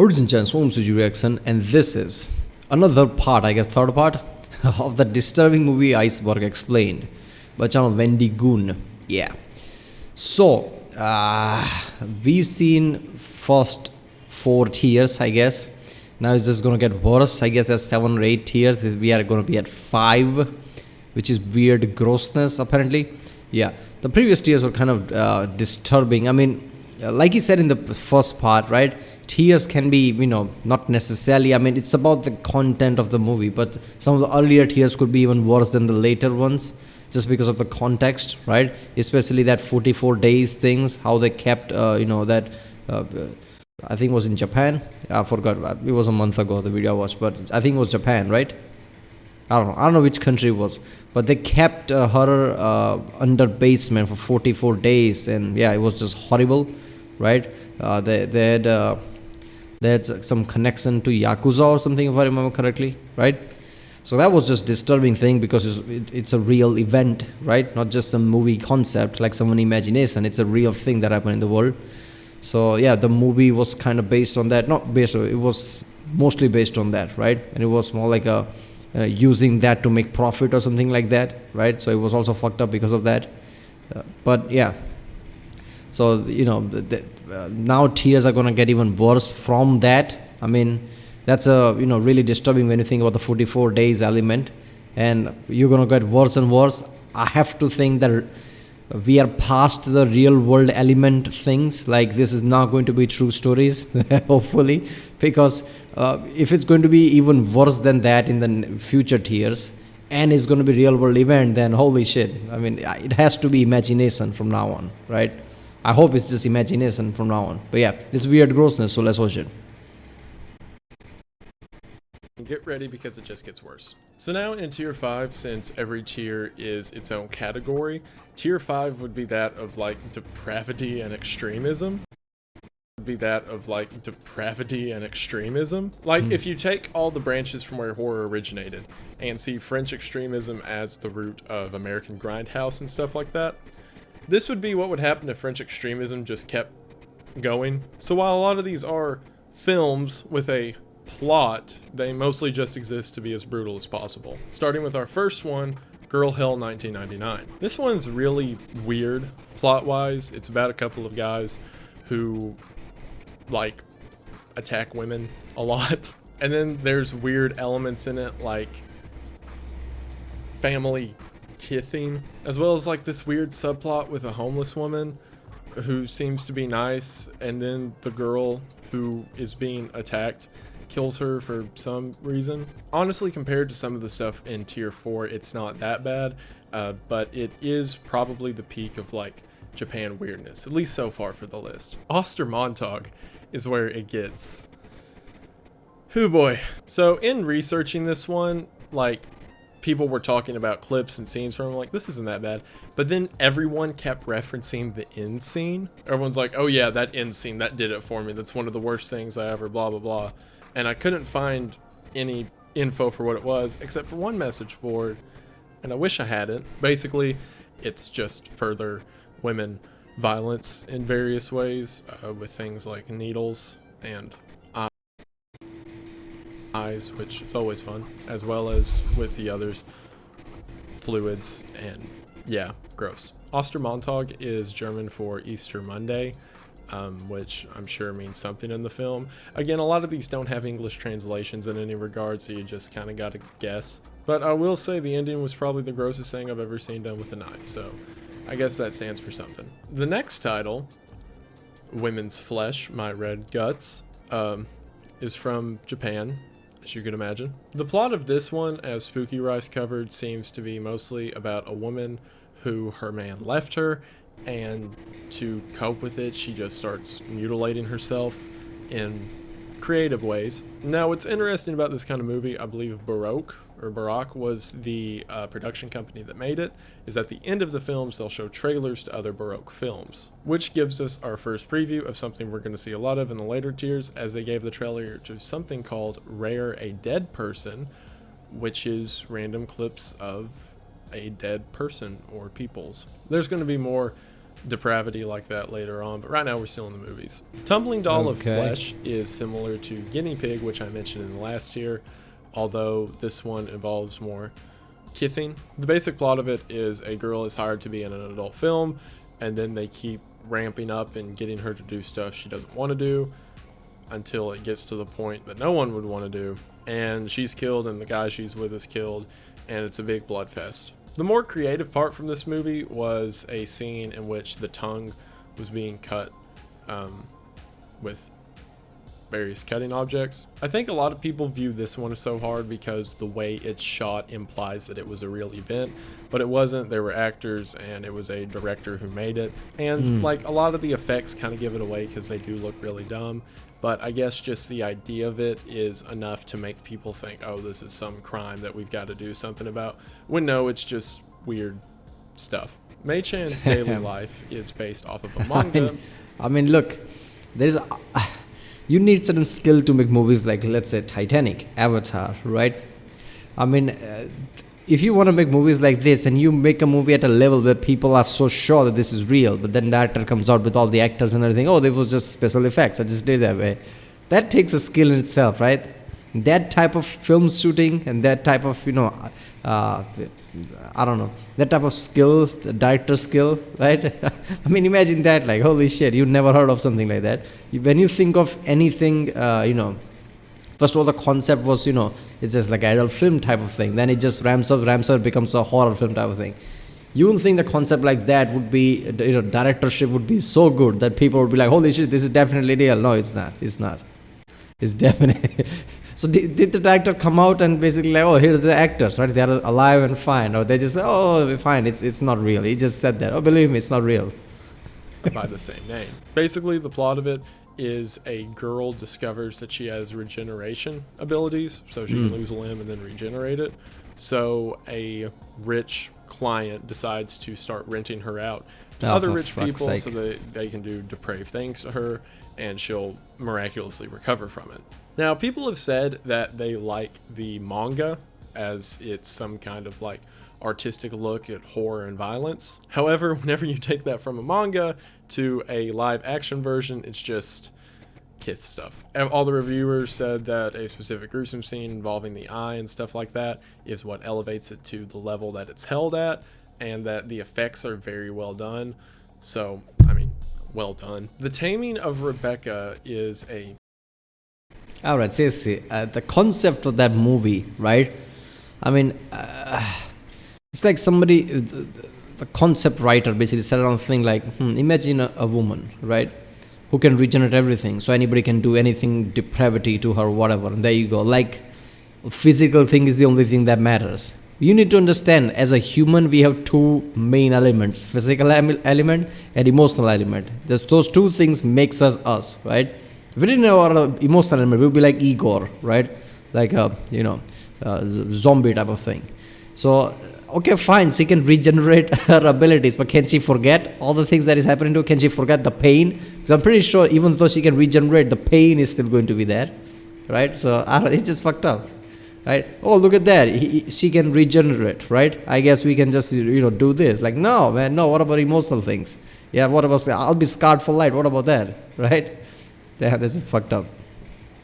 Ladies and gents, welcome to G Reaction, and this is another part, I guess third part, of the disturbing movie Iceberg Explained by channel Wendigoon. Yeah. So, we've seen first 4 tiers, I guess. Now it's just gonna get worse. I guess there's 7 or 8 tiers. We are gonna be at 5, which is weird grossness apparently. Yeah, the previous tiers were kind of disturbing. I mean, like he said in the first part, right? Tiers can be, not necessarily. I mean, it's about the content of the movie, but some of the earlier tiers could be even worse than the later ones, just because of the context, right? Especially that 44 days things, how they kept, that. I think it was in Japan. I forgot. It was a month ago, the video I watched, but I think it was Japan, right? I don't know which country it was, but they kept her under basement for 44 days, and yeah, it was just horrible, right? They had some connection to Yakuza or something, if I remember correctly, right? So that was just disturbing thing, because it's a real event, right? Not just some movie concept like someone imagination. It's a real thing that happened in the world. So yeah, the movie was kind of based on that. Not based on, it was mostly based on that, right? And it was more like a using that to make profit or something like that, right? So it was also fucked up because of that. But yeah, so now tears are gonna get even worse from that. I mean, that's really disturbing when you think about the 44 days element, and you're gonna get worse and worse. I have to think that we are past the real world element things. Like, this is not going to be true stories, hopefully, because if it's going to be even worse than that in the future tiers, and it's going to be real world event, then holy shit. I mean, it has to be imagination from now on, right? I hope it's just imagination from now on. But yeah, it's weird grossness, so let's watch it. Get ready, because it just gets worse. So now in tier 5, since every tier is its own category, tier 5 would be that of like depravity and extremism. Like, if you take all the branches from where horror originated and see French extremism as the root of American Grindhouse and stuff like that, this would be what would happen if French extremism just kept going. So while a lot of these are films with a plot, they mostly just exist to be as brutal as possible. Starting with our first one, Girl Hell 1999. This one's really weird plot-wise. It's about a couple of guys who like attack women a lot, and then there's weird elements in it like family kithing, as well as like this weird subplot with a homeless woman who seems to be nice, and then the girl who is being attacked kills her for some reason. Honestly, compared to some of the stuff in tier 4, it's not that bad, but it is probably the peak of like Japan weirdness, at least so far for the list. Ostermontag is where it gets. Hoo boy. So in researching this one, like, people were talking about clips and scenes from it, like, this isn't that bad. But then everyone kept referencing the end scene. Everyone's like, oh yeah, that end scene, that did it for me. That's one of the worst things I ever, blah, blah, blah. And I couldn't find any info for what it was, except for one message board, and I wish I had it. Basically, it's just further women violence in various ways, with things like needles and eyes, which is always fun, as well as with the others, fluids, and yeah, gross. Ostermontag is German for Easter Monday, which I'm sure means something in the film. Again, a lot of these don't have English translations in any regard, so you just kind of got to guess. But I will say the ending was probably the grossest thing I've ever seen done with a knife, so I guess that stands for something. The next title, Women's Flesh, My Red Guts, is from Japan, as you could imagine. The plot of this one, as Spooky Rice covered, seems to be mostly about a woman who her man left her, and to cope with it, she just starts mutilating herself in creative ways. Now, what's interesting about this kind of movie, I believe Baroque was the production company that made it, is at the end of the films they'll show trailers to other Baroque films, which gives us our first preview of something we're going to see a lot of in the later tiers, as they gave the trailer to something called Rare a Dead Person, which is random clips of a dead person or peoples. There's going to be more depravity like that later on, but right now we're still in the movies. Tumbling Doll of Okay. Flesh is similar to Guinea Pig, which I mentioned in the last tier, although this one involves more kithing. The basic plot of it is a girl is hired to be in an adult film, and then they keep ramping up and getting her to do stuff she doesn't want to do until it gets to the point that no one would want to do, and she's killed and the guy she's with is killed, and it's a big blood fest. The more creative part from this movie was a scene in which the tongue was being cut with various cutting objects. I think a lot of people view this one as so hard because the way it's shot implies that it was a real event, but it wasn't. There were actors and it was a director who made it, and like a lot of the effects kind of give it away because they do look really dumb, but I guess just the idea of it is enough to make people think, oh, this is some crime that we've got to do something about, when no, it's just weird stuff. Mai-Chan's daily life is based off of a manga. I mean, look, there's you need certain skill to make movies like, let's say, Titanic, Avatar, right? I mean, if you want to make movies like this and you make a movie at a level where people are so sure that this is real, but then the actor comes out with all the actors and everything, oh, they was just special effects, I just did that way. That takes a skill in itself, right? That type of film shooting and that type of, I don't know, that type of skill, the director skill, right? I mean, imagine that, like, holy shit, you never heard of something like that. When you think of anything, first of all, the concept was, it's just like adult film type of thing. Then it just ramps up, becomes a horror film type of thing. You wouldn't think the concept like that would be, directorship would be so good that people would be like, holy shit, this is definitely real. No, it's not. It's definitely. So did the director come out and basically like, oh, here's the actors, right? They are alive and fine. Or they just say, oh, fine, it's not real. He just said that. Oh, believe me, it's not real. By the same name. Basically, the plot of it is a girl discovers that she has regeneration abilities, so she can lose a limb and then regenerate it. So a rich client decides to start renting her out to other rich people so that they can do depraved things to her, and she'll miraculously recover from it. Now, people have said that they like the manga as it's some kind of like artistic look at horror and violence. However, whenever you take that from a manga to a live action version, it's just kith stuff. All the reviewers said that a specific gruesome scene involving the eye and stuff like that is what elevates it to the level that it's held at, and that the effects are very well done. So, I mean, well done. The Taming of Rebecca is a... All right, seriously, the concept of that movie, right? I mean, it's like somebody, the concept writer basically said around thing like, imagine a woman, right, who can regenerate everything, so anybody can do anything, depravity to her, whatever, and there you go. Like, physical thing is the only thing that matters. You need to understand, as a human, we have two main elements, physical element and emotional element. Those two things makes us, right? If we didn't have our emotional element, we would be like Igor, right? Like a, zombie type of thing. So, okay, fine, she can regenerate her abilities, but can she forget all the things that is happening to her? Can she forget the pain? Because I'm pretty sure even though she can regenerate, the pain is still going to be there, right? So, it's just fucked up, right? Oh, look at that. She can regenerate, right? I guess we can just, do this. Like, no, man, no. What about emotional things? Yeah, what about, I'll be scarred for life. What about that, right? Yeah, this is fucked up.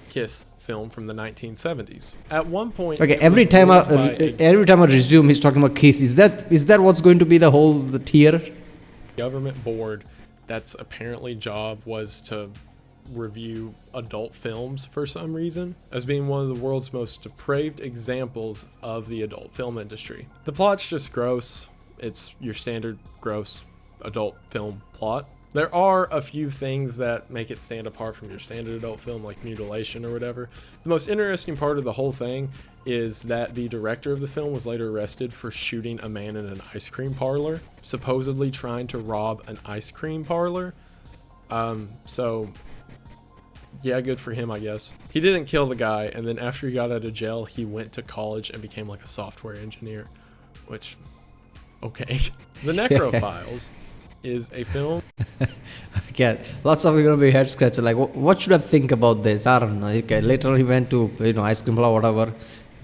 Kith film from the 1970s. At one point, okay, every time I resume, he's talking about Keith. Is that what's going to be the tier? Government board that's apparently job was to review adult films for some reason, as being one of the world's most depraved examples of the adult film industry. The plot's just gross. It's your standard gross adult film plot. There are a few things that make it stand apart from your standard adult film, like mutilation or whatever. The most interesting part of the whole thing is that the director of the film was later arrested for shooting a man in an ice cream parlor, supposedly trying to rob an ice cream parlor. So, yeah, good for him, I guess. He didn't kill the guy, and then after he got out of jail, he went to college and became like a software engineer, which, okay. The Necro Files is a film. Okay, lots of you gonna be head scratcher. Like, what should I think about this? I don't know. Okay, later he went to ice cream or whatever,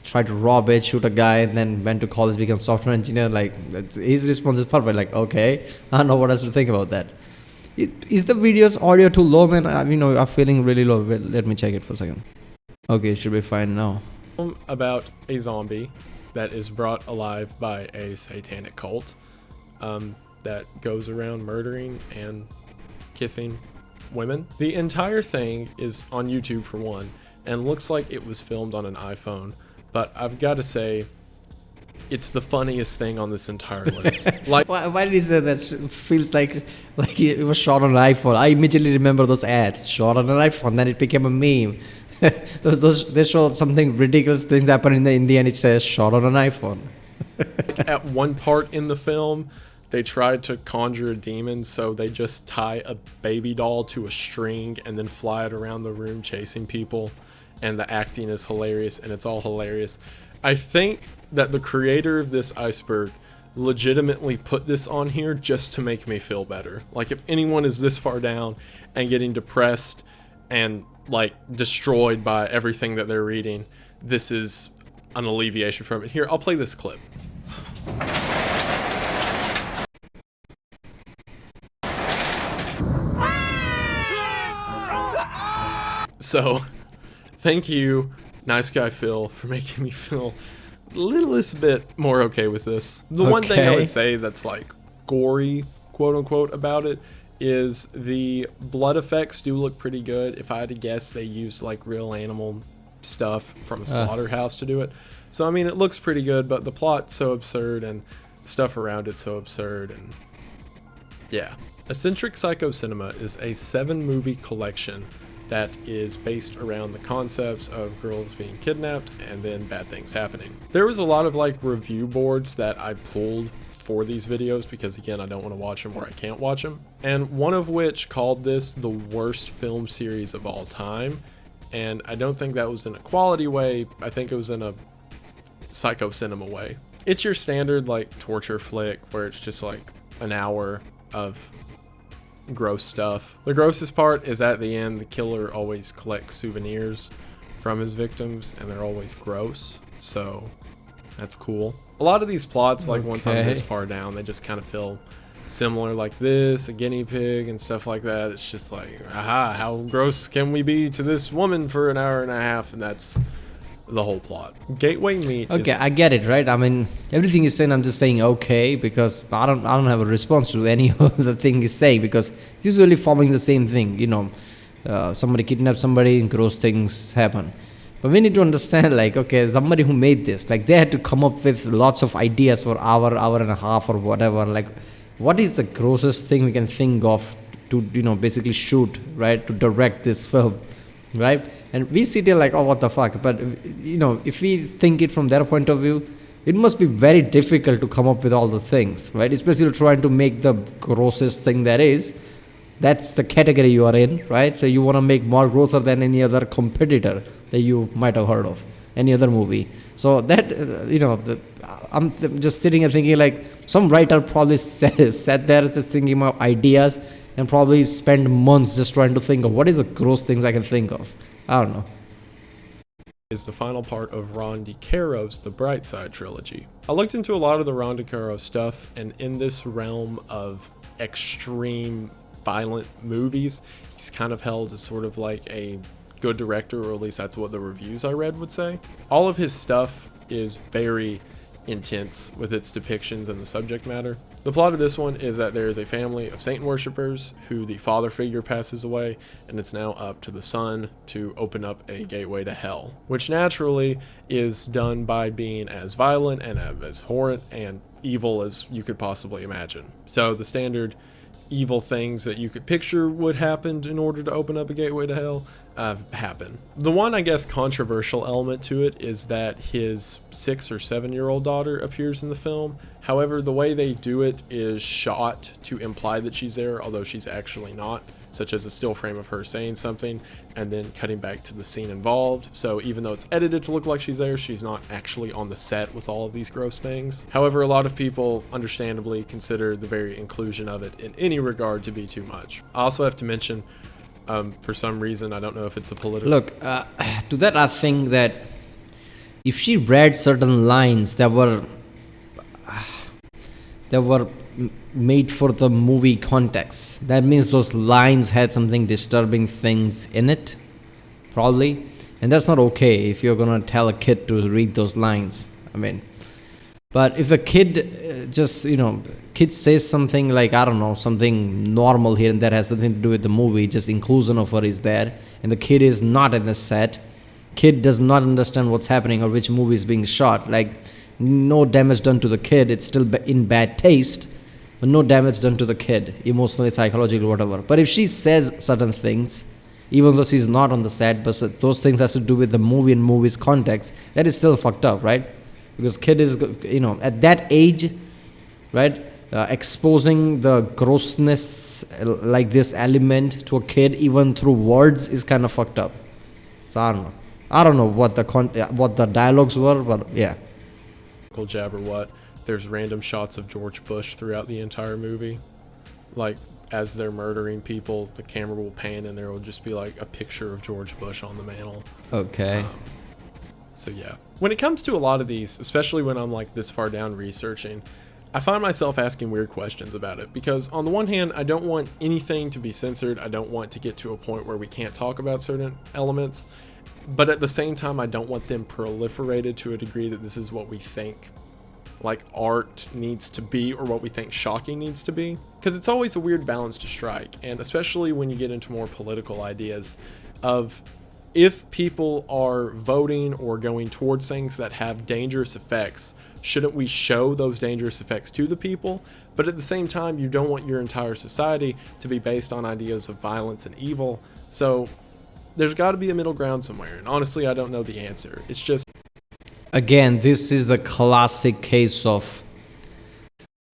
tried to rob it, shoot a guy, and then went to college, become software engineer. Like his response is perfect. Like, okay, I don't know what else to think about that. Is the video's audio too low, man? I'm feeling really low. Wait, let me check it for a second. Okay, it should be fine now. About a zombie that is brought alive by a satanic cult that goes around murdering and kissing women. The entire thing is on YouTube for one, and looks like it was filmed on an iPhone, but I've got to say, it's the funniest thing on this entire list. Like, why did he say that? Feels like it was shot on an iPhone. I immediately remember those ads, shot on an iPhone. Then it became a meme. they show something ridiculous things happen in the end. It says shot on an iPhone. At one part in the film, they tried to conjure a demon, so they just tie a baby doll to a string and then fly it around the room chasing people. And the acting is hilarious, and it's all hilarious. I think that the creator of this Iceberg legitimately put this on here just to make me feel better. Like, if anyone is this far down and getting depressed and like destroyed by everything that they're reading, this is an alleviation from it. Here, I'll play this clip. So, thank you, Nice Guy Phil, for making me feel a littlest bit more okay with this. The one thing I would say that's like gory, quote unquote, about it is the blood effects do look pretty good. If I had to guess, they used like real animal stuff from a slaughterhouse to do it. So I mean, it looks pretty good, but the plot's so absurd and the stuff around it's so absurd, and yeah. Eccentric Psycho Cinema is a 7-movie collection that is based around the concepts of girls being kidnapped and then bad things happening. There was a lot of like review boards that I pulled for these videos because, again, I don't want to watch them where I can't watch them, and one of which called this the worst film series of all time. And I don't think that was in a quality way. I think it was in a psycho cinema way. It's your standard like torture flick where it's just like an hour of gross stuff. The grossest part is at the end, the killer always collects souvenirs from his victims, and they're always gross, so that's cool. A lot of these plots, like once I'm this far down, they just kind of feel similar, like this, a guinea pig and stuff like that. It's just like, aha, how gross can we be to this woman for an hour and a half? And that's the whole plot. Gateway Meat. Okay, I get it, right? I mean, everything he's saying, I'm just saying okay, because I don't have a response to any of the thing he's saying, because it's usually following the same thing. Somebody kidnaps somebody and gross things happen. But we need to understand, like, okay, somebody who made this, like, they had to come up with lots of ideas for hour and a half or whatever. Like, what is the grossest thing we can think of to, basically shoot, right? To direct this film, right? And we sit here like, oh, what the fuck? But, if we think it from their point of view, it must be very difficult to come up with all the things, right? Especially trying to make the grossest thing there is. That's the category you are in, right? So you want to make more grosser than any other competitor that you might have heard of, any other movie. So that, I'm just sitting and thinking, like, some writer probably sat there just thinking about ideas and probably spent months just trying to think of what is the gross things I can think of. I don't know. Is the final part of Ron DeCaro's The Bright Side trilogy. I looked into a lot of the Ron DeCaro stuff, and in this realm of extreme violent movies, he's kind of held as sort of like a good director, or at least that's what the reviews I read would say. All of his stuff is very intense with its depictions and the subject matter. The plot of this one is that there is a family of Satan worshippers who the father figure passes away, and it's now up to the son to open up a gateway to hell, which naturally is done by being as violent and as horrid and evil as you could possibly imagine. So the standard evil things that you could picture would happen in order to open up a gateway to hell happen. The one, I guess, controversial element to it is that his 6 or 7-year-old daughter appears in the film. However, the way they do it is shot to imply that she's there, although she's actually not, such as a still frame of her saying something and then cutting back to the scene involved. So even though it's edited to look like she's there, she's not actually on the set with all of these gross things. However, a lot of people understandably consider the very inclusion of it in any regard to be too much. I also have to mention, for some reason, I don't know if it's a political... Look, to that I think that if she read certain lines that were made for the movie context, that means those lines had something disturbing things in it, probably. And that's not okay if you're gonna tell a kid to read those lines. I mean, but if a kid kid says something like, I don't know, something normal here and that has nothing to do with the movie, just inclusion of her is there, and the kid is not in the set, kid does not understand what's happening or which movie is being shot, like, no damage done to the kid, it's still in bad taste, but no damage done to the kid, emotionally, psychologically, whatever. But if she says certain things, even though she's not on the set, but those things has to do with the movie and movie's context, that is still fucked up, right? Because kid is, at that age, right, exposing the grossness like this element to a kid, even through words, is kind of fucked up. So I don't know what the dialogues were, but yeah. Jab or what? There's random shots of George Bush throughout the entire movie, like as they're murdering people, the camera will pan and there will just be like a picture of George Bush on the mantle. Okay. So yeah, when it comes to a lot of these, especially when I'm like this far down researching, I find myself asking weird questions about it, because on the one hand, I don't want anything to be censored. I don't want to get to a point where we can't talk about certain elements, but at the same time, I don't want them proliferated to a degree that this is what we think like art needs to be, or what we think shocking needs to be, because it's always a weird balance to strike. And especially when you get into more political ideas of, if people are voting or going towards things that have dangerous effects, shouldn't we show those dangerous effects to the people? But at the same time, you don't want your entire society to be based on ideas of violence and evil. So there's got to be a middle ground somewhere, and honestly, I don't know the answer. It's just, again, this is the classic case of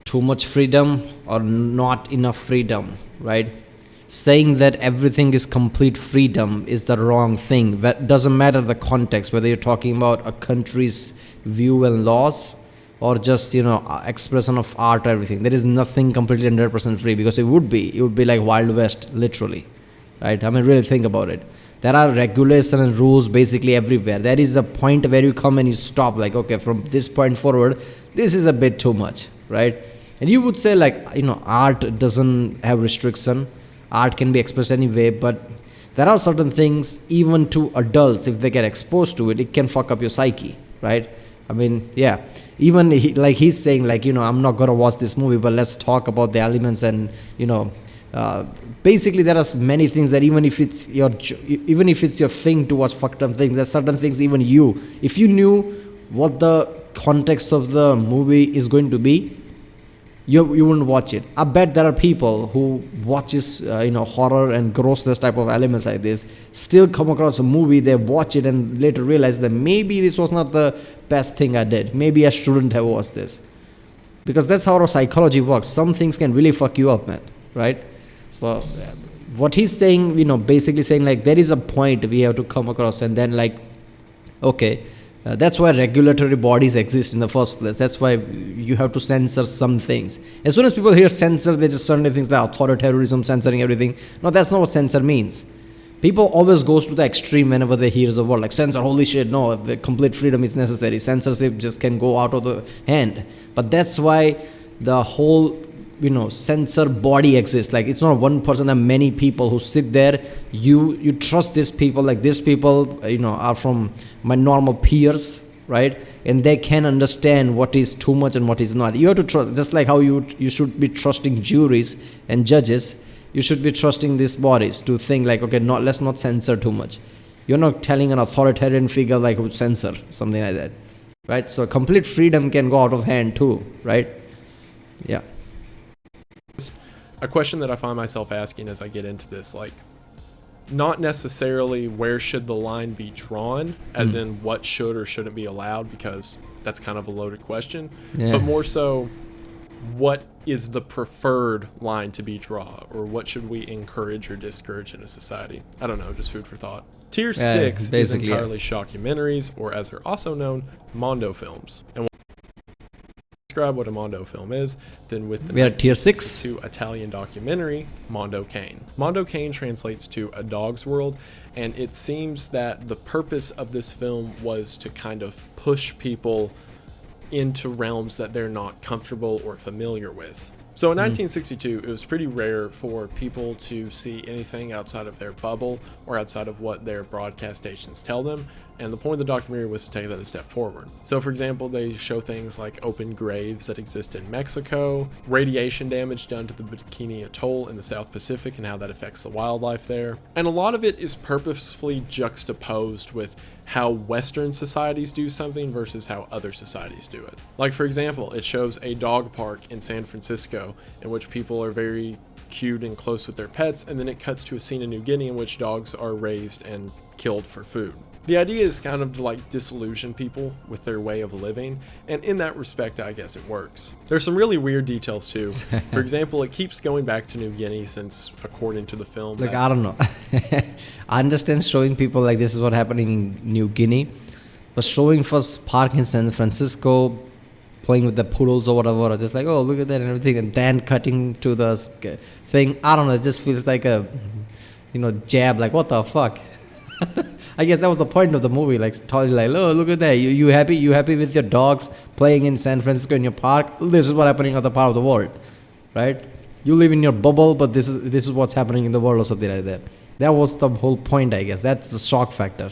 too much freedom or not enough freedom, right? Saying that everything is complete freedom is the wrong thing. That doesn't matter the context, whether you're talking about a country's view and laws or just, expression of art or everything. There is nothing completely 100% free, because it would be like Wild West, literally, right? I mean, really think about it. There are regulations and rules basically everywhere. There is a point where you come and you stop, like, okay, from this point forward, this is a bit too much, right? And you would say, like, art doesn't have restriction. Art can be expressed anyway, but there are certain things, even to adults, if they get exposed to it, it can fuck up your psyche, right? I mean, yeah. Even he's saying, like, I'm not going to watch this movie, but let's talk about the elements and, basically there are many things that even if it's your thing to watch fucked up things, there's certain things even if you knew what the context of the movie is going to be, you wouldn't watch it. I bet there are people who watches horror and grossness type of elements like this, still come across a movie, they watch it and later realize that maybe this was not the best thing I did, maybe I shouldn't have watched this. Because that's how our psychology works. Some things can really fuck you up, man, right? So what he's saying, basically saying, like, there is a point we have to come across, and then, like, okay, that's why regulatory bodies exist in the first place. That's why you have to censor some things. As soon as people hear censor, they just suddenly think that authoritarianism, censoring everything. No, that's not what censor means. People always goes to the extreme whenever they hear the word, like, censor, holy shit, no, complete freedom is necessary. Censorship just can go out of the hand. But that's why the whole censor body exists. Like, it's not one person, there are many people who sit there. You trust these people, like, these people are from my normal peers, right? And they can understand what is too much and what is not. You have to trust, just like how you should be trusting juries and judges, you should be trusting these bodies to think, like, okay, let's not censor too much. You're not telling an authoritarian figure, like, who censor something like that, right? So complete freedom can go out of hand too, right? Yeah. A question that I find myself asking as I get into this, like, not necessarily where should the line be drawn, as in what should or shouldn't be allowed, because that's kind of a loaded question, but more so, what is the preferred line to be drawn, or what should we encourage or discourage in a society? I don't know, just food for thought. Tier 6 is entirely shockumentaries, or as they're also known, Mondo films. And describe what a Mondo film is, then with the We are at tier 6. to Italian documentary Mondo Cane. Mondo Cane translates to a dog's world, and it seems that the purpose of this film was to kind of push people into realms that they're not comfortable or familiar with. So in 1962, it was pretty rare for people to see anything outside of their bubble or outside of what their broadcast stations tell them. And the point of the documentary was to take that a step forward. So for example, they show things like open graves that exist in Mexico, radiation damage done to the Bikini Atoll in the South Pacific and how that affects the wildlife there. And a lot of it is purposefully juxtaposed with how Western societies do something versus how other societies do it. Like for example, it shows a dog park in San Francisco in which people are very cute and close with their pets, and then it cuts to a scene in New Guinea in which dogs are raised and killed for food. The idea is kind of to like disillusion people with their way of living, and in that respect, I guess it works. There's some really weird details too. For example, it keeps going back to New Guinea since, according to the film, Like, I don't know. I understand showing people like this is what happening in New Guinea, but showing first park in San Francisco, playing with the poodles or whatever, just like, oh, look at that and everything, and then cutting to the thing. I don't know. It just feels like a, jab. Like, what the fuck? I guess that was the point of the movie, like telling like, oh, look at that, you happy? You happy with your dogs playing in San Francisco in your park? This is what's happening in other part of the world, right? You live in your bubble, but this is what's happening in the world or something like that. That was the whole point, I guess. That's the shock factor.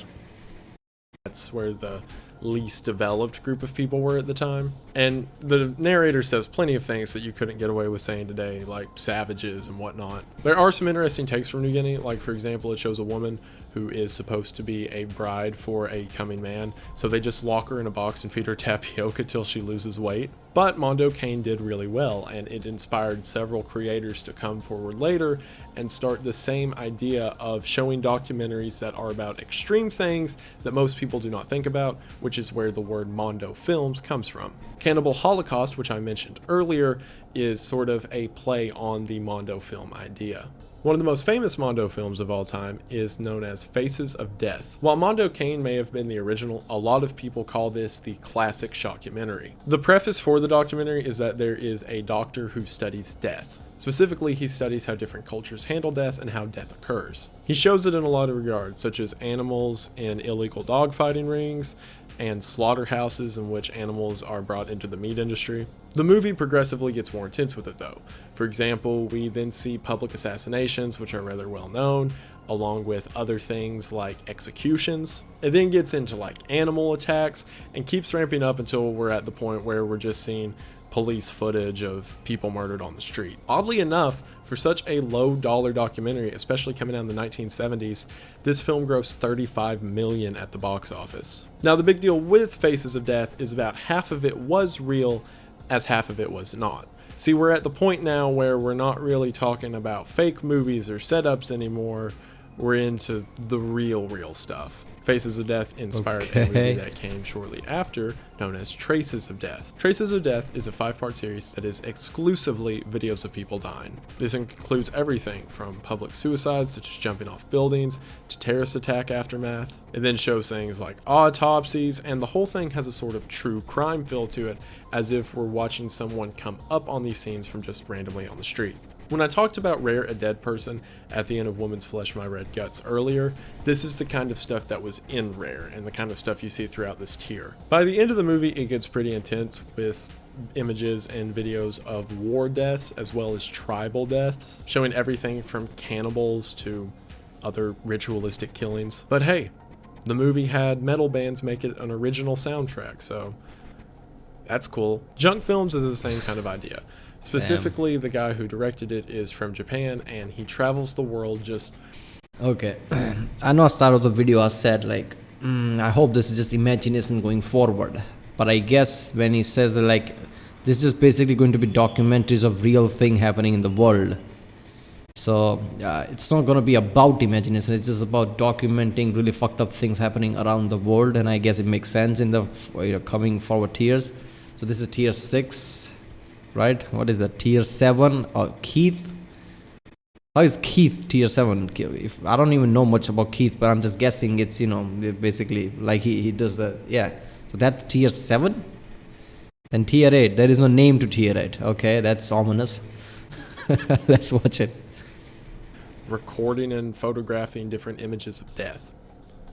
That's where the least developed group of people were at the time. And the narrator says plenty of things that you couldn't get away with saying today, like savages and whatnot. There are some interesting takes from New Guinea, like for example, it shows a woman who is supposed to be a bride for a coming man, so they just lock her in a box and feed her tapioca till she loses weight. But Mondo Cane did really well, and it inspired several creators to come forward later and start the same idea of showing documentaries that are about extreme things that most people do not think about, which is where the word Mondo Films comes from. Cannibal Holocaust, which I mentioned earlier, is sort of a play on the Mondo film idea. One of the most famous Mondo films of all time is known as Faces of Death. While Mondo Cane may have been the original, a lot of people call this the classic shockumentary. The preface for the documentary is that there is a doctor who studies death. Specifically, he studies how different cultures handle death and how death occurs. He shows it in a lot of regards, such as animals in illegal dogfighting rings, and slaughterhouses in which animals are brought into the meat industry. The movie progressively gets more intense with it though. For example, we then see public assassinations, which are rather well known, along with other things like executions. It then gets into like animal attacks and keeps ramping up until we're at the point where we're just seeing police footage of people murdered on the street. Oddly enough, for such a low dollar documentary, especially coming out in the 1970s, this film grossed $35 million at the box office. Now the big deal with Faces of Death is about half of it was real, as half of it was not. See, we're at the point now where we're not really talking about fake movies or setups anymore. We're into the real stuff. Faces of Death inspired a movie that came shortly after, known as Traces of Death. Traces of Death is a 5-part series that is exclusively videos of people dying. This includes everything from public suicides, such as jumping off buildings, to terrorist attack aftermath. It then shows things like autopsies, and the whole thing has a sort of true crime feel to it, as if we're watching someone come up on these scenes from just randomly on the street. When I talked about Rare a Dead Person at the end of Woman's Flesh, My Red Guts earlier, this is the kind of stuff that was in Rare and the kind of stuff you see throughout this tier. By the end of the movie, it gets pretty intense with images and videos of war deaths as well as tribal deaths, showing everything from cannibals to other ritualistic killings. But hey, the movie had metal bands make it an original soundtrack, so that's cool. Junk Films is the same kind of idea. Specifically, the guy who directed it is from Japan, and he travels the world just... Okay. I know at the start of the video I said, like, I hope this is just imagination going forward. But I guess when he says, like, this is basically going to be documentaries of real thing happening in the world. So, it's not going to be about imagination. It's just about documenting really fucked up things happening around the world. And I guess it makes sense in the coming forward tiers. So this is tier 6. Right? What is that? Tier 7? Keith? How is Keith tier 7? If I don't even know much about Keith, but I'm just guessing it's, basically like he does the... Yeah. So that's tier 7? And tier 8, there is no name to tier 8. Okay, that's ominous. Let's watch it. Recording and photographing different images of death.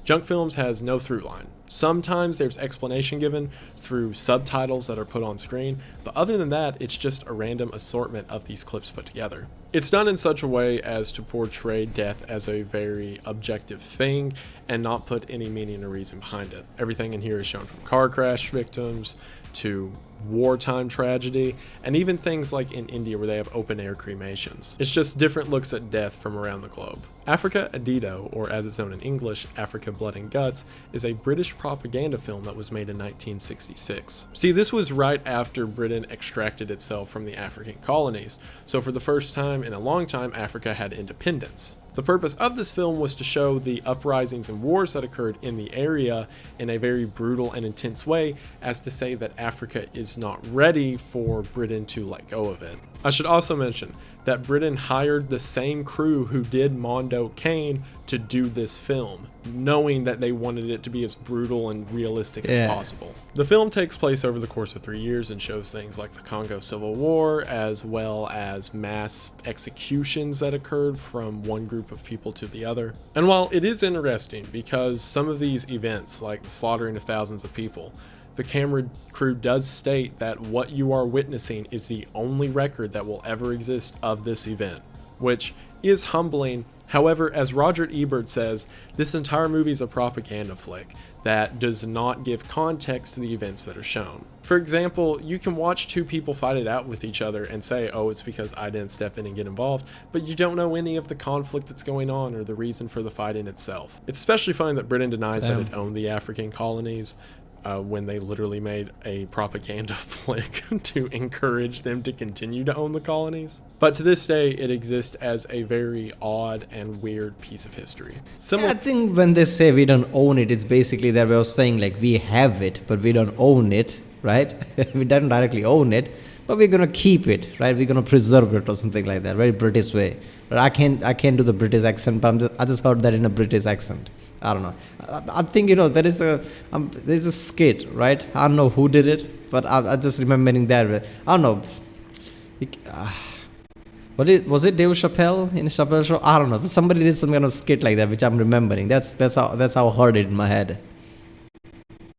Junk Films has no through line. Sometimes there's explanation given through subtitles that are put on screen, but other than that, it's just a random assortment of these clips put together. It's done in such a way as to portray death as a very objective thing and not put any meaning or reason behind it. Everything in here is shown from car crash victims to wartime tragedy, and even things like in India where they have open air cremations. It's just different looks at death from around the globe. Africa Addio, or as it's known in English, Africa Blood and Guts, is a British propaganda film that was made in 1966. See, this was right after Britain extracted itself from the African colonies, so for the first time in a long time, Africa had independence. The purpose of this film was to show the uprisings and wars that occurred in the area in a very brutal and intense way, as to say that Africa is not ready for Britain to let go of it. I should also mention that Britain hired the same crew who did Mondo Cane to do this film, knowing that they wanted it to be as brutal and realistic as possible. The film takes place over the course of 3 years and shows things like the Congo Civil War, as well as mass executions that occurred from one group of people to the other. And while it is interesting because some of these events, like the slaughtering of thousands of people, the camera crew does state that what you are witnessing is the only record that will ever exist of this event, which is humbling. However, as Roger Ebert says, this entire movie is a propaganda flick that does not give context to the events that are shown. For example, you can watch two people fight it out with each other and say, oh, it's because I didn't step in and get involved, but you don't know any of the conflict that's going on or the reason for the fighting itself. It's especially funny that Britain denies that it owned the African colonies, when they literally made a propaganda flick to encourage them to continue to own the colonies. But to this day, it exists as a very odd and weird piece of history. I think when they say we don't own it, it's basically their way of saying like we have it, but we don't own it, right? We don't directly own it, but we're gonna keep it, right? We're gonna preserve it or something like that, very British way. But I can't do the British accent, but I just heard that in a British accent. I don't know. I think, there's a skit, right? I don't know who did it, but I'm just remembering that. I don't know. Was it Dave Chappelle in Chappelle Show? I don't know. Somebody did some kind of skit like that, which I'm remembering. That's how I heard it in my head.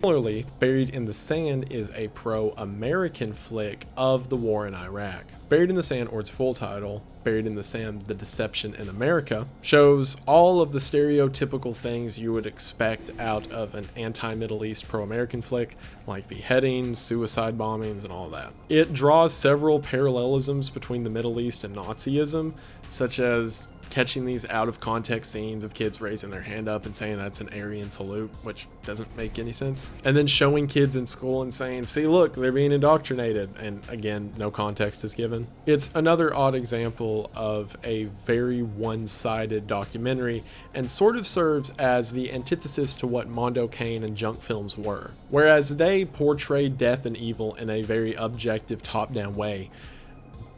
Similarly, Buried in the Sand is a pro-American flick of the war in Iraq. Buried in the Sand, or its full title, Buried in the Sand, The Deception in America, shows all of the stereotypical things you would expect out of an anti-Middle East pro-American flick, like beheadings, suicide bombings, and all that. It draws several parallelisms between the Middle East and Nazism, such as catching these out of context scenes of kids raising their hand up and saying that's an Aryan salute, which doesn't make any sense. And then showing kids in school and saying, see, look, they're being indoctrinated. And again, no context is given. It's another odd example of a very one-sided documentary and sort of serves as the antithesis to what Mondo Cane and junk films were. Whereas they portray death and evil in a very objective top-down way,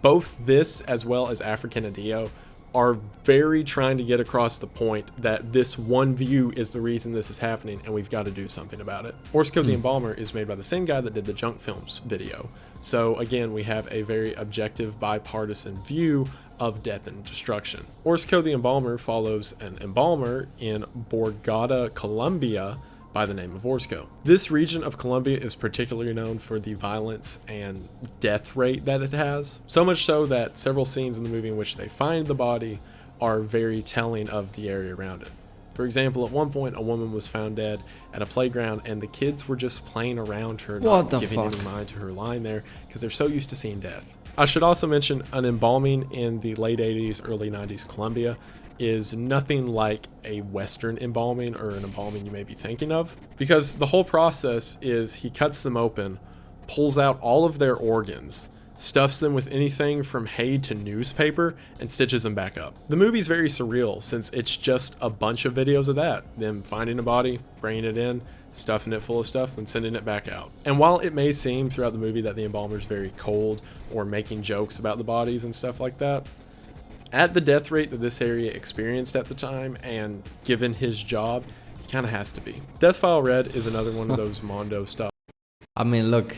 both this as well as African Addio are very trying to get across the point that this one view is the reason this is happening and we've got to do something about it. Orozco the Embalmer is made by the same guy that did the Junk Films video. So again, we have a very objective bipartisan view of death and destruction. Orozco the Embalmer follows an embalmer in Borgata, Colombia, by the name of Orozco. This region of Colombia is particularly known for the violence and death rate that it has. So much so that several scenes in the movie in which they find the body are very telling of the area around it. For example, at one point, a woman was found dead at a playground and the kids were just playing around her, not giving any mind to her lying there because they're so used to seeing death. I should also mention an embalming in the late 80s, early 90s Colombia is nothing like a Western embalming or an embalming you may be thinking of, because the whole process is he cuts them open, pulls out all of their organs, stuffs them with anything from hay to newspaper, and stitches them back up. The movie's very surreal since it's just a bunch of videos of that, them finding a body, bringing it in, stuffing it full of stuff, and sending it back out. And while it may seem throughout the movie that the embalmer's very cold or making jokes about the bodies and stuff like that, at the death rate that this area experienced at the time, and given his job, he kind of has to be. Death File Red is another one of those Mondo stuff. I mean, look,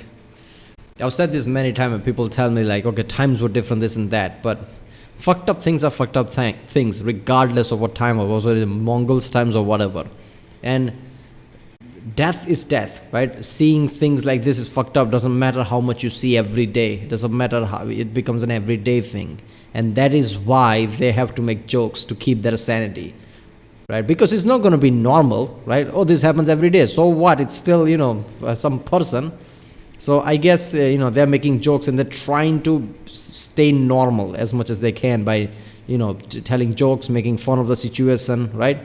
I've said this many times, and people tell me like, okay, times were different, this and that, but fucked up things are fucked up things, regardless of what time it was, whether it Mongols times or whatever. And death is death, right? Seeing things like this is fucked up. Doesn't matter how much you see every day. It doesn't matter how it becomes an everyday thing. And that is why they have to make jokes to keep their sanity, right? Because it's not going to be normal, right? Oh, this happens every day. So what? It's still, some person. So I guess, they're making jokes and they're trying to stay normal as much as they can by, telling jokes, making fun of the situation, right?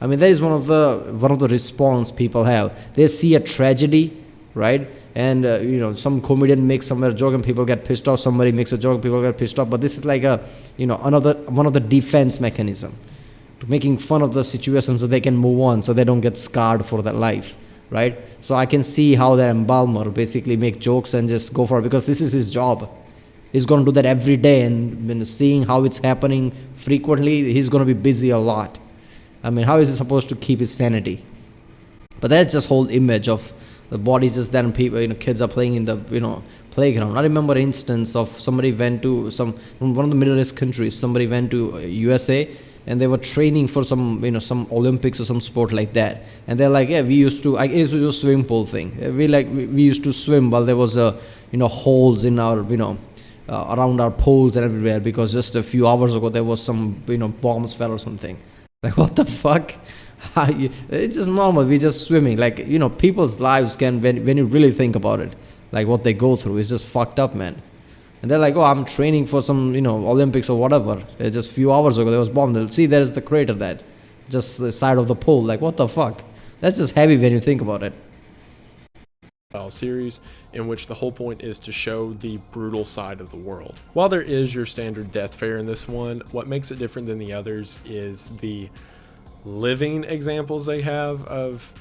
I mean, that is one of the response people have. They see a tragedy, right? And, some comedian makes some joke and people get pissed off. Somebody makes a joke, people get pissed off. But this is like one of the defense mechanism, making fun of the situation so they can move on, so they don't get scarred for their life, right? So I can see how the embalmer basically make jokes and just go for it, because this is his job. He's going to do that every day, and when seeing how it's happening frequently, he's going to be busy a lot. I mean, how is he supposed to keep his sanity? But that's just whole image of the bodies just then people, kids are playing in the, playground. I remember an instance of somebody went to one of the Middle East countries, somebody went to USA, and they were training for some Olympics or some sport like that. And they're like, yeah, we used to do a swimming pool thing. We used to swim while there was holes in our, around our poles and everywhere, because just a few hours ago there was some, bombs fell or something. Like, what the fuck? It's just normal. We're just swimming. Like, people's lives can, when you really think about it, like what they go through is just fucked up, man. And they're like, oh, I'm training for some, Olympics or whatever. Just a few hours ago, there was bomb. They'll see there's the crater that, just the side of the pole. Like, what the fuck? That's just heavy when you think about it. Series in which the whole point is to show the brutal side of the world. While there is your standard death fare in this one, what makes it different than the others is the living examples they have of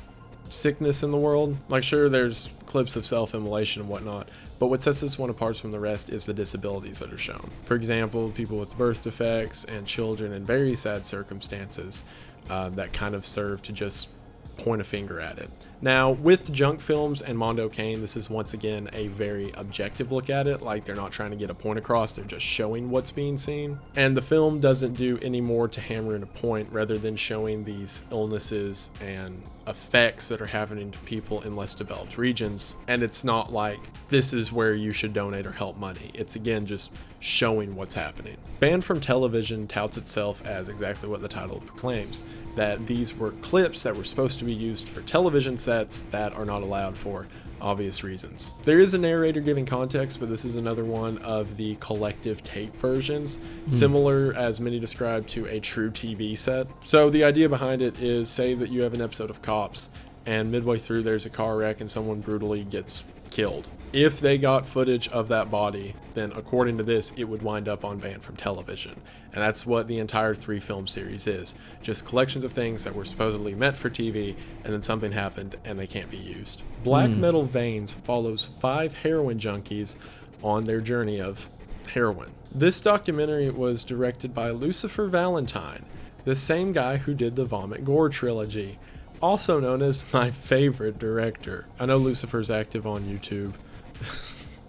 sickness in the world. Like, sure, there's clips of self-immolation and whatnot, but what sets this one apart from the rest is the disabilities that are shown. For example, people with birth defects and children in very sad circumstances that kind of serve to just point a finger at it. Now, with junk films and Mondo Cane, this is once again a very objective look at it. Like, they're not trying to get a point across, they're just showing what's being seen. And the film doesn't do any more to hammer in a point rather than showing these illnesses and effects that are happening to people in less developed regions. And it's not like this is where you should donate or help money. It's again just showing what's happening. Banned from television touts itself as exactly what the title proclaims, that these were clips that were supposed to be used for television sets that are not allowed for obvious reasons. There is a narrator giving context, but this is another one of the collective tape versions, similar as many describe to a true TV set. So the idea behind it is, say that you have an episode of Cops and midway through there's a car wreck and someone brutally gets killed. If they got footage of that body, then according to this, it would wind up on Banned from Television. And that's what the entire 3-film series is. Just collections of things that were supposedly meant for TV, and then something happened and they can't be used. Black Metal Veins follows 5 heroin junkies on their journey of heroin. This documentary was directed by Lucifer Valentine, the same guy who did the Vomit Gore trilogy, also known as my favorite director. I know Lucifer's active on YouTube.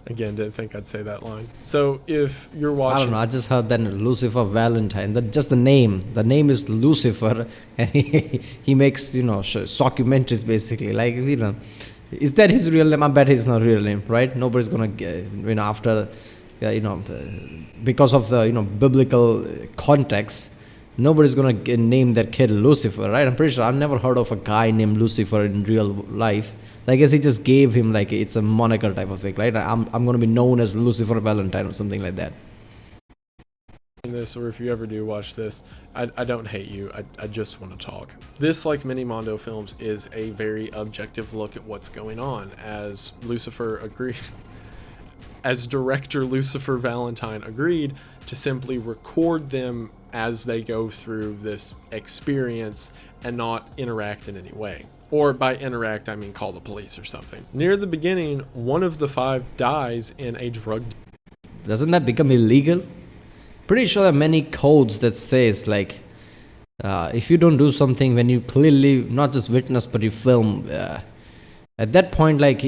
Again, didn't think I'd say that line. So if you're watching, I don't know, I just heard that Lucifer Valentine, just the name is Lucifer, and he makes documentaries basically, like, is that his real name? I bet it's not real name, right? Nobody's gonna after because of the biblical context, nobody's gonna name their kid Lucifer, right? I'm pretty sure I've never heard of a guy named Lucifer in real life. I guess he just gave him, like, it's a moniker type of thing, right? I'm going to be known as Lucifer Valentine or something like that. This, or if you ever do watch this, I don't hate you. I just want to talk. This, like many Mondo films, is a very objective look at what's going on. As director Lucifer Valentine agreed to simply record them as they go through this experience and not interact in any way. Or by interact, I mean call the police or something. Near the beginning, one of the 5 dies in a drug. Doesn't that become illegal? Pretty sure there are many codes that says, like, if you don't do something when you clearly not just witness but you film, at that point, like,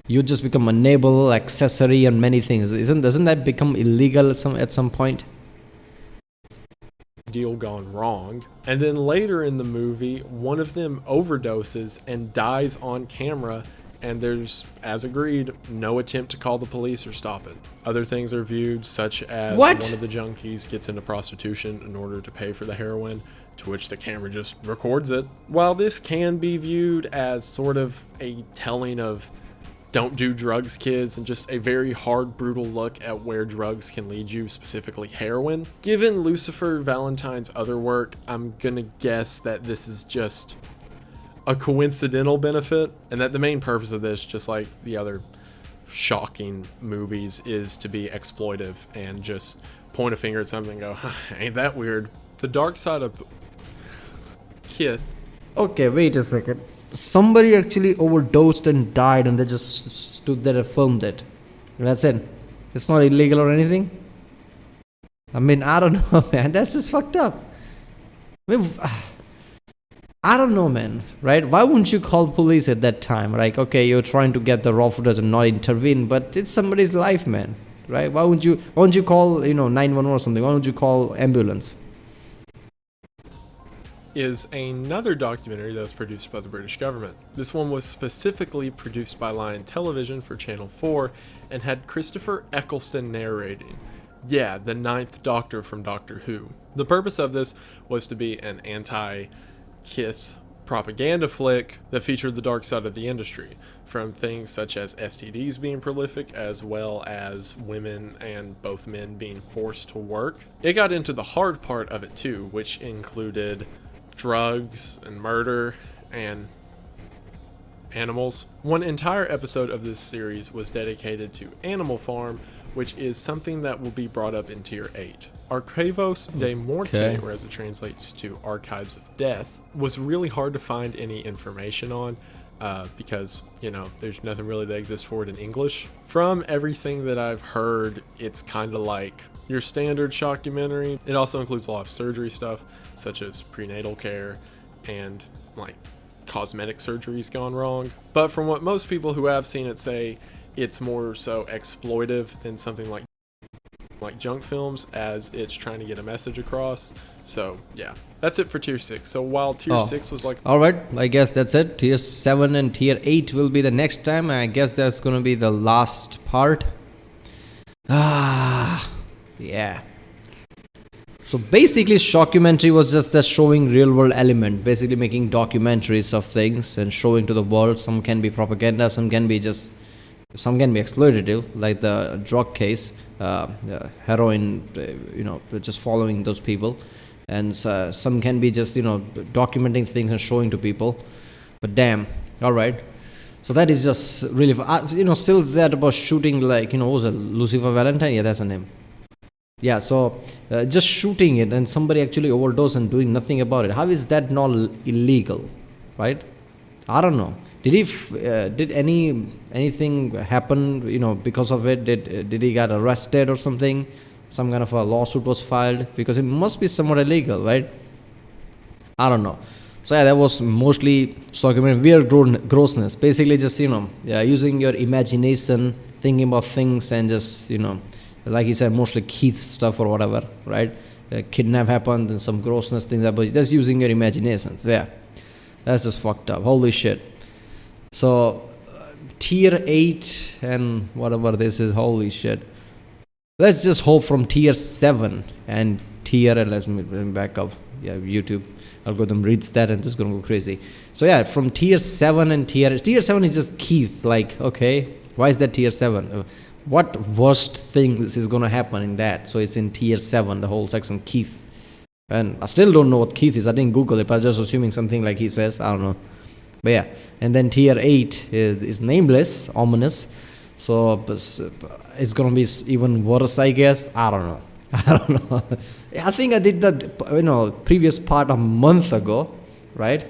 You just become unable, accessory, and many things. Doesn't that become illegal at some point? Deal gone wrong. And then later in the movie, one of them overdoses and dies on camera, and there's, as agreed, no attempt to call the police or stop it. Other things are viewed, such as What? one of the junkies gets into prostitution in order to pay for the heroin, to which the camera just records it. While this can be viewed as sort of a telling of don't do drugs, kids, and just a very hard, brutal look at where drugs can lead you, specifically heroin. Given Lucifer Valentine's other work, I'm gonna guess that this is just a coincidental benefit, and that the main purpose of this, just like the other shocking movies, is to be exploitive and just point a finger at something and go, ain't that weird? The dark side of Kith. Okay, wait a second. Somebody actually overdosed and died, and they just stood there and filmed it. That's it. It's not illegal or anything. I mean, I don't know, man. That's just fucked up. I don't know, man. Right? Why wouldn't you call police at that time? Like, okay, you're trying to get the raw footage and not intervene, but it's somebody's life, man. Right? Why wouldn't you call 911 or something? Why don't you call ambulance? Is another documentary that was produced by the British government. This one was specifically produced by Lion Television for Channel 4 and had Christopher Eccleston narrating. Yeah, the 9th Doctor from Doctor Who. The purpose of this was to be an anti-Kith propaganda flick that featured the dark side of the industry, from things such as STDs being prolific, as well as women and both men being forced to work. It got into the hard part of it too, which included drugs and murder and animals. One entire episode of this series was dedicated to Animal Farm, which is something that will be brought up in Tier 8. Arquivos Da Morte, or as it translates to Archives of Death, was really hard to find any information on because, there's nothing really that exists for it in English. From everything that I've heard, it's kind of like your standard shockumentary. It also includes a lot of surgery stuff, such as prenatal care and like cosmetic surgeries gone wrong. But from what most people who have seen it say, it's more so exploitive than something like junk films, as it's trying to get a message across. So yeah, that's it for Tier 6. So while Tier 6 was like... Alright, I guess that's it. Tier 7 and Tier 8 will be the next time. I guess that's going to be the last part. Yeah. So basically, shockumentary was just the showing real world element, basically making documentaries of things and showing to the world. Some can be propaganda, some can be exploitative, like the drug case, heroin, just following those people. And some can be just, documenting things and showing to people. But damn, alright. So that is just really, still that about shooting, like, what was it, Lucifer Valentine? Yeah, that's the name. Yeah, so just shooting it and somebody actually overdosed and doing nothing about it. How is that not illegal, right? I don't know. Did anything happen, because of it? Did he get arrested or something? Some kind of a lawsuit was filed, because it must be somewhat illegal, right? I don't know. So yeah, that was mostly weird grossness. Basically, just using your imagination, thinking about things, and just like he said, mostly Keith stuff or whatever, right? Kidnap happened and some grossness things, but just using your imagination. So yeah, that's just fucked up. Holy shit. So Tier 8 and whatever this is, holy shit. Let's just hope from Tier 7 and let me back up. Yeah, YouTube algorithm reads that and just gonna go crazy. So yeah, from Tier 7 and Tier 7 is just Keith. Like, okay, why is that Tier 7? What worst things is gonna happen in that? So it's in Tier 7, the whole section, Keith. And I still don't know what Keith is. I didn't Google it, but I'm just assuming something like he says. I don't know. But yeah, and then Tier 8 is nameless, ominous. So it's gonna be even worse, I guess. I don't know. I think I did that, previous part a month ago, right?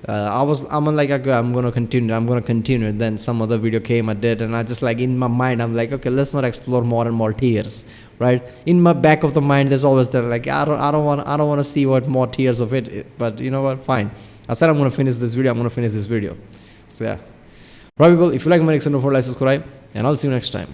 I'm like, okay, I'm gonna continue. And then some other video came, I did, and I just like in my mind, I'm like, okay, let's not explore more and more tiers, right? In my back of the mind, there's always that, like, I don't want to see what more tiers of it. But you know what? Fine. I said I'm gonna finish this video. So yeah. Right, people, if you like my next 4, like, subscribe, and I'll see you next time.